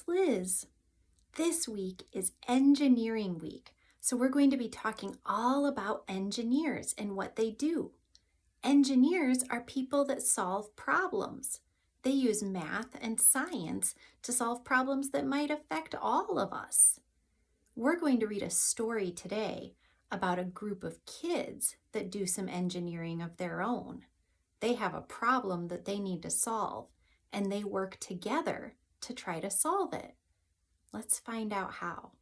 it's Liz. This week is Engineering Week, so we're going to be talking all about engineers and what they do. Engineers are people that solve problems. They use math and science to solve problems that might affect all of us. We're going to read a story today about a group of kids that do some engineering of their own. They have a problem that they need to solve, and they work together to try to solve it. Let's find out how.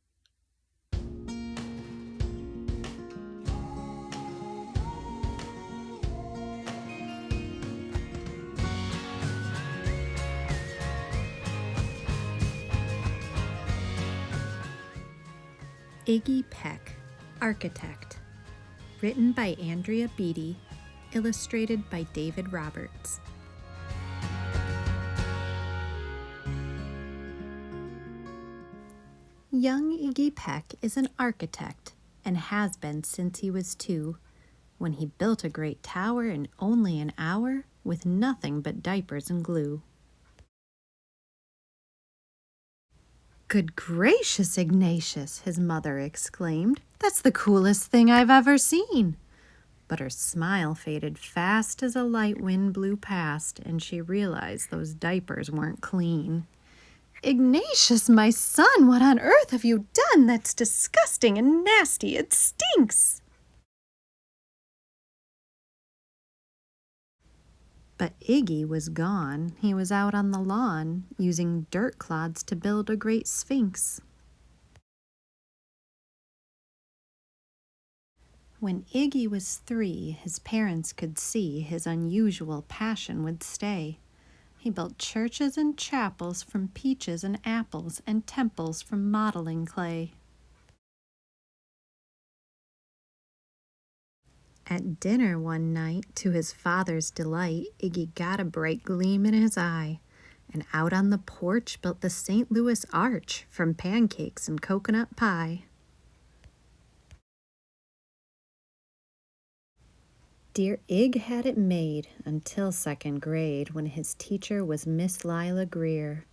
Iggy Peck, Architect. Written by Andrea Beatty, illustrated by David Roberts. Young Iggy Peck is an architect and has been since he was 2, when he built a great tower in only an hour with nothing but diapers and glue. "Good gracious, Ignatius," his mother exclaimed. "That's the coolest thing I've ever seen." But her smile faded fast as a light wind blew past, and she realized those diapers weren't clean. "Ignatius, my son, what on earth have you done? That's disgusting and nasty. It stinks." But Iggy was gone. He was out on the lawn, using dirt clods to build a great sphinx. When Iggy was 3, his parents could see his unusual passion would stay. He built churches and chapels from peaches and apples, and temples from modeling clay. At dinner one night, to his father's delight, Iggy got a bright gleam in his eye, and out on the porch built the St. Louis Arch from pancakes and coconut pie. Dear Ig had it made until 2nd grade, when his teacher was Miss Lila Greer.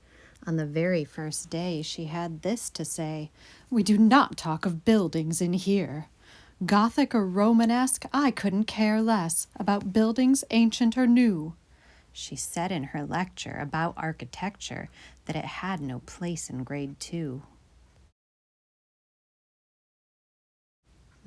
On the very first day, she had this to say: "We do not talk of buildings in here. Gothic or Romanesque, I couldn't care less about buildings ancient or new." She said in her lecture about architecture that it had no place in grade 2.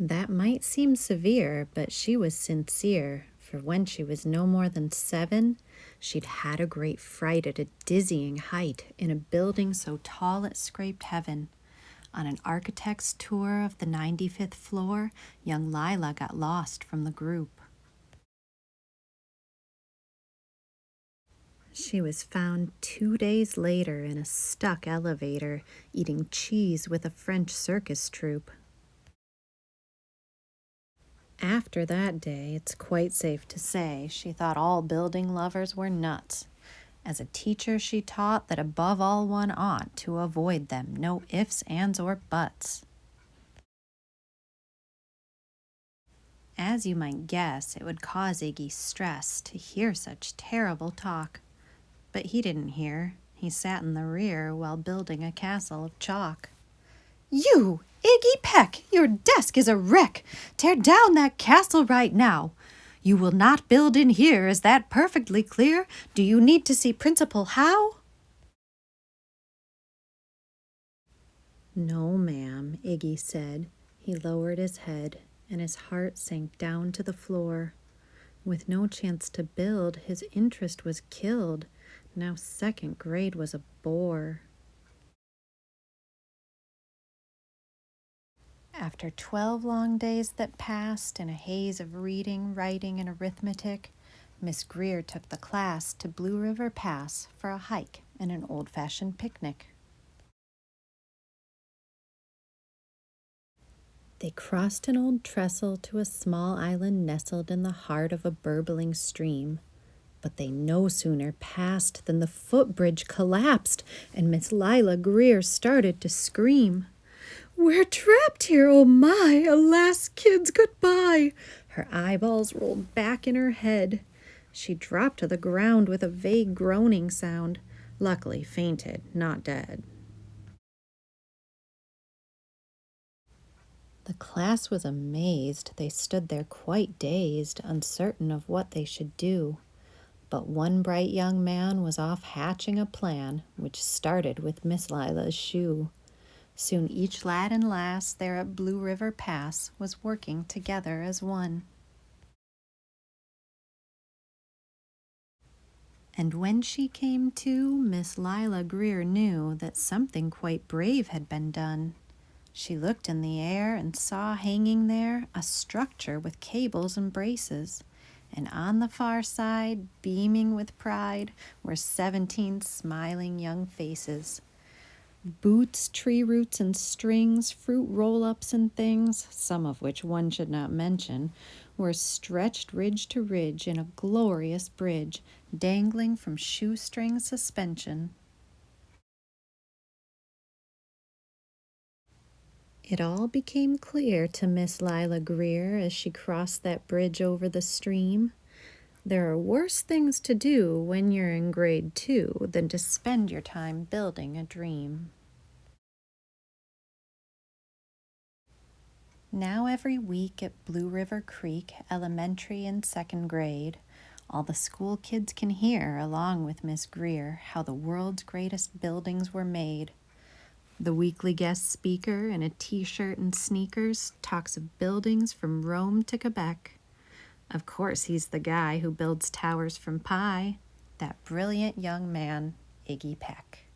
That might seem severe, but she was sincere, for when she was no more than 7, she'd had a great fright at a dizzying height in a building so tall it scraped heaven. On an architect's tour of the 95th floor, young Lila got lost from the group. She was found 2 days later in a stuck elevator, eating cheese with a French circus troupe. After that day, it's quite safe to say she thought all building lovers were nuts. As a teacher, she taught that above all one ought to avoid them, no ifs, ands, or buts. As you might guess, it would cause Iggy stress to hear such terrible talk. But he didn't hear. He sat in the rear while building a castle of chalk. "You, Iggy Peck, your desk is a wreck. Tear down that castle right now. You will not build in here, is that perfectly clear? Do you need to see Principal Howe?" "No, ma'am," Iggy said. He lowered his head, and his heart sank down to the floor. With no chance to build, his interest was killed. Now 2nd grade was a bore. After 12 long days that passed in a haze of reading, writing, and arithmetic, Miss Greer took the class to Blue River Pass for a hike and an old-fashioned picnic. They crossed an old trestle to a small island nestled in the heart of a burbling stream. But they no sooner passed than the footbridge collapsed, and Miss Lila Greer started to scream. "We're trapped here, oh my! Alas, kids, goodbye!" Her eyeballs rolled back in her head. She dropped to the ground with a vague groaning sound. Luckily fainted, not dead. The class was amazed. They stood there quite dazed, uncertain of what they should do. But one bright young man was off hatching a plan, which started with Miss Lila's shoe. Soon each lad and lass there at Blue River Pass was working together as one. And when she came to, Miss Lila Greer knew that something quite brave had been done. She looked in the air and saw hanging there a structure with cables and braces, and on the far side, beaming with pride, were 17 smiling young faces. Boots, tree roots and strings, fruit roll-ups and things, some of which one should not mention, were stretched ridge to ridge in a glorious bridge, dangling from shoestring suspension. It all became clear to Miss Lila Greer as she crossed that bridge over the stream. There are worse things to do when you're in grade 2 than to spend your time building a dream. Now every week at Blue River Creek Elementary and second grade, all the school kids can hear, along with Miss Greer, how the world's greatest buildings were made. The weekly guest speaker in a t-shirt and sneakers talks of buildings from Rome to Quebec. Of course, he's the guy who builds towers from pie, that brilliant young man, Iggy Peck.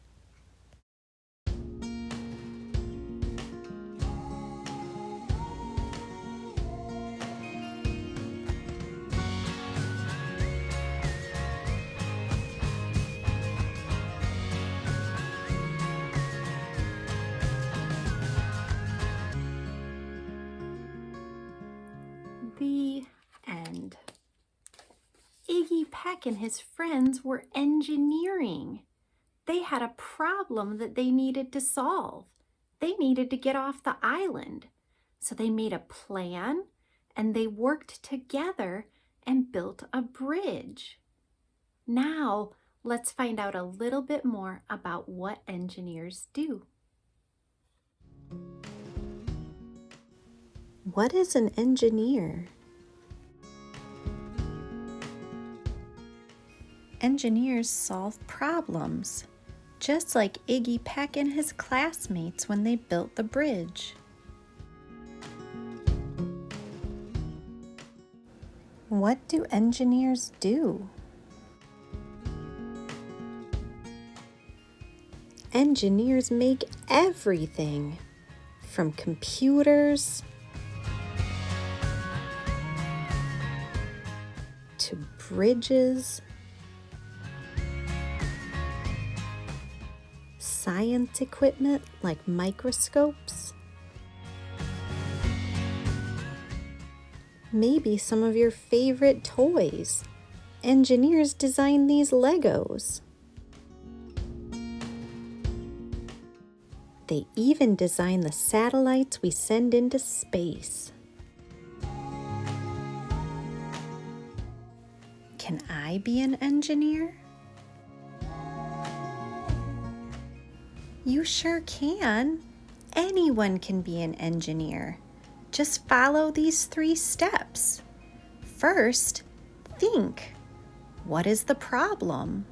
The end. Iggy Peck and his friends were engineering. They had a problem that they needed to solve. They needed to get off the island. So they made a plan and they worked together and built a bridge. Now, let's find out a little bit more about what engineers do. What is an engineer? Engineers solve problems, just like Iggy Peck and his classmates when they built the bridge. What do engineers do? Engineers make everything, from computers to bridges, science equipment like microscopes, maybe some of your favorite toys. Engineers design these Legos. They even design the satellites we send into space. Can I be an engineer? You sure can. Anyone can be an engineer. Just follow these 3 steps. First, think. What is the problem?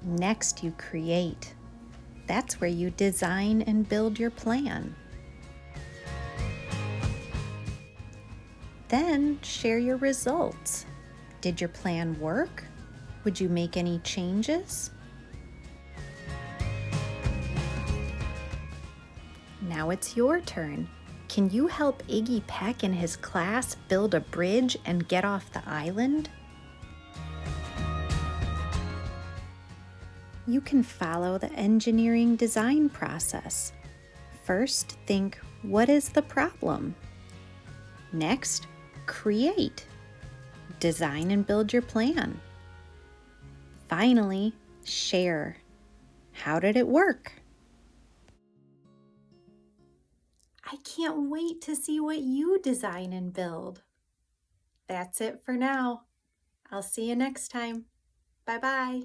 Next, you create. That's where you design and build your plan. Then, share your results. Did your plan work? Would you make any changes? Now it's your turn. Can you help Iggy Peck and his class build a bridge and get off the island? You can follow the engineering design process. First, think, what is the problem? Next, create. Design and build your plan. Finally, share. How did it work? I can't wait to see what you design and build. That's it for now. I'll see you next time. Bye-bye.